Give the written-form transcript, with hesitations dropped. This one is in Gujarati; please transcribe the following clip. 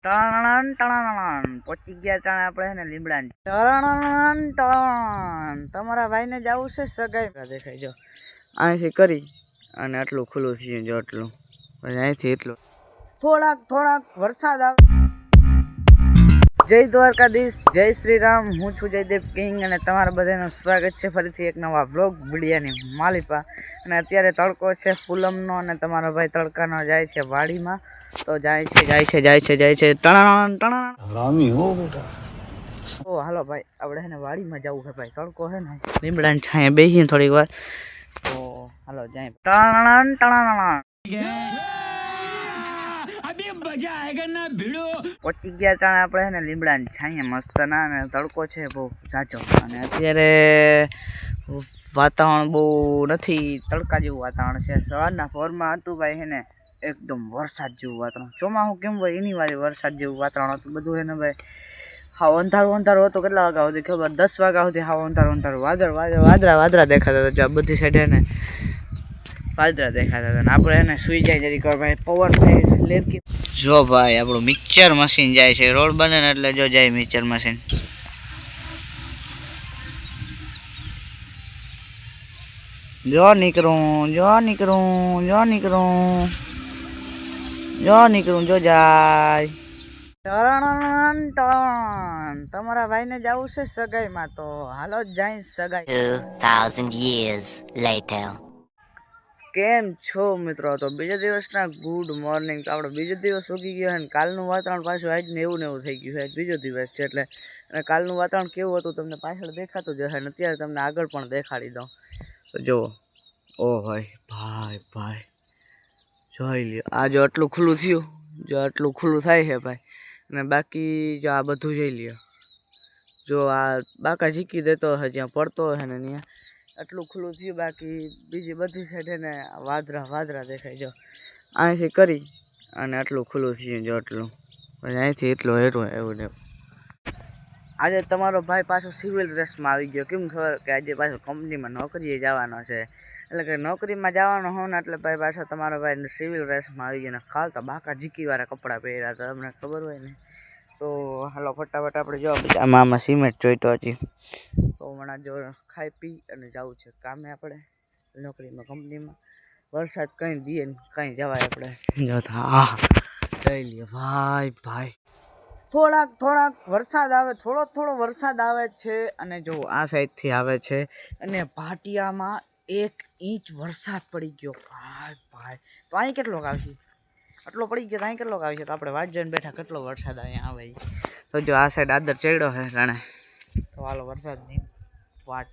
ટણ ટણ પહોંચી ગયા ત્યાં આપણે ને લીમડા ટણ ટણ તમારા ભાઈને જવું છે સગાઈ દેખાય જો અહીંથી કરી અને આટલું ખુલ્લું થયું જો આટલું પછી અહીંથી એટલું થોડાક વરસાદ આવે. જય દ્વારકાધીશ, જય શ્રી રામ. હું છું જયદેવ કિંગ અને તમારા બધાનું સ્વાગત છે ફરીથી એક નવા વ્લોગ વિડીયાની માલિપા. અને અત્યારે તડકો છે પૂનમનો અને તમારો ભાઈ તડકાનો જાય છે વાડીમાં. તો જાય છે ટણ રામી હો બેટા. ઓ હાલો ભાઈ આપણે હે ને વાડીમાં જવું છે ભાઈ. તડકો છે ને લીમડાની છાંયે બેસીને થોડીક વાર. તો હાલો જાય ટણ પહોંચી ગયા ત્યાં આપણે ને લીમડાની છાંયે મસ્ત ના અને તડકો છે બહુ ઝાઝો. અને અત્યારે વાતાવરણ બહુ નથી, તડકા જેવું વાતાવરણ છે. સવારના પોરમાં હતું ભાઈ હે ને એકદમ વરસાદ જેવું વાતાવરણ. ચોમાસું કેમ હોય એની વારે વરસાદ જેવું વાતાવરણ હતું બધું. એને ભાઈ હા અંધારું હતું. કેટલા વાગ્યા સુધી ખબર? 10 વાગ્યા સુધી હા અંધારું વાદળા દેખાતા હતા. બધી સાઈડ એને વાદળા દેખાતા હતા. આપણે એને સુઈ જાય જરીક ભાઈ પવન લેરકી. જો ભાઈ આપણું મિક્સર મશીન જાય છે. રોડ બને ને એટલે જો જાય મિક્સર મશીન. જો નીકળું જો જાય ટણ ટણ તમારા ભાઈને જવું છે સગાઈમાં. તો હાલો જ જાય સગાઈ. 2000 years later. કેમ છો મિત્રો? તો બીજા દિવસના ગુડ મોર્નિંગ. તો આપણો બીજો દિવસ ઉગી ગયો છે ને કાલનું વાતાવરણ પાછું આજ ને એવું થઈ ગયું છે. બીજો દિવસ છે એટલે અને કાલનું વાતાવરણ કેવું હતું તમને પાછળ દેખાતું જ હશે ને અત્યારે તમને આગળ પણ દેખાડી દઉં. તો જુઓ ઓ ભાઈ જોઈ લ્યો. આ જો આટલું ખુલ્લું થયું, જો આટલું ખુલ્લું થાય છે ભાઈ. અને બાકી જો આ બધું જોઈ લ્યો. જો આ બાકા ઝીકી દેતો હશે જ્યાં પડતો હશે ને ત્યાં આટલું ખુલ્લું થયું. બાકી બીજી બધી સાઈડ ને વાદળા દેખાય જો અહીંથી કરી અને આટલું ખુલ્લું થયું જો આટલું પછી અહીંથી એટલું એવું ને. આજે તમારો ભાઈ પાછો સિવિલ ડ્રેસમાં આવી ગયો. કેમ ખબર કે આજે પાછો કંપનીમાં નોકરીએ જવાનો છે. એટલે કે નોકરીમાં જવાનો હોય ને એટલે ભાઈ પાછો તમારો ભાઈ સિવિલ ડ્રેસમાં આવી ગયો ને ખાલ તો બાકા ઝીકીવાળા કપડાં પહેર્યા હતા. તમને ખબર હોય ને. તો હાલો ફટાફટ આપણે જો આમાં સિમેન્ટ જોઈતો હજી. તો હમણાં જો ખાઈ પી અને જવું છે કામે આપણે નોકરીમાં કંપનીમાં. વરસાદ કંઈ દે ને કંઈ જવાય આપણે જોતા. હા જઈ લઈએ ભાઈ. થોડાક વરસાદ આવે, થોડો વરસાદ આવે છે. અને જો આ સાઈડથી આવે છે અને ભાટિયામાં 1 ઇંચ વરસાદ પડી ગયો ભાઈ. તો અહીં કેટલોક આવશે? આટલો પડી ગયો તો અહીં કેટલોક આવશે? તો આપણે વાટ જોઈને બેઠા કેટલો વરસાદ અહીંયા આવે. તો જો આ સાઈડ આદર ચડ્યો છે રાણે. તો હાલો વરસાદની વાટ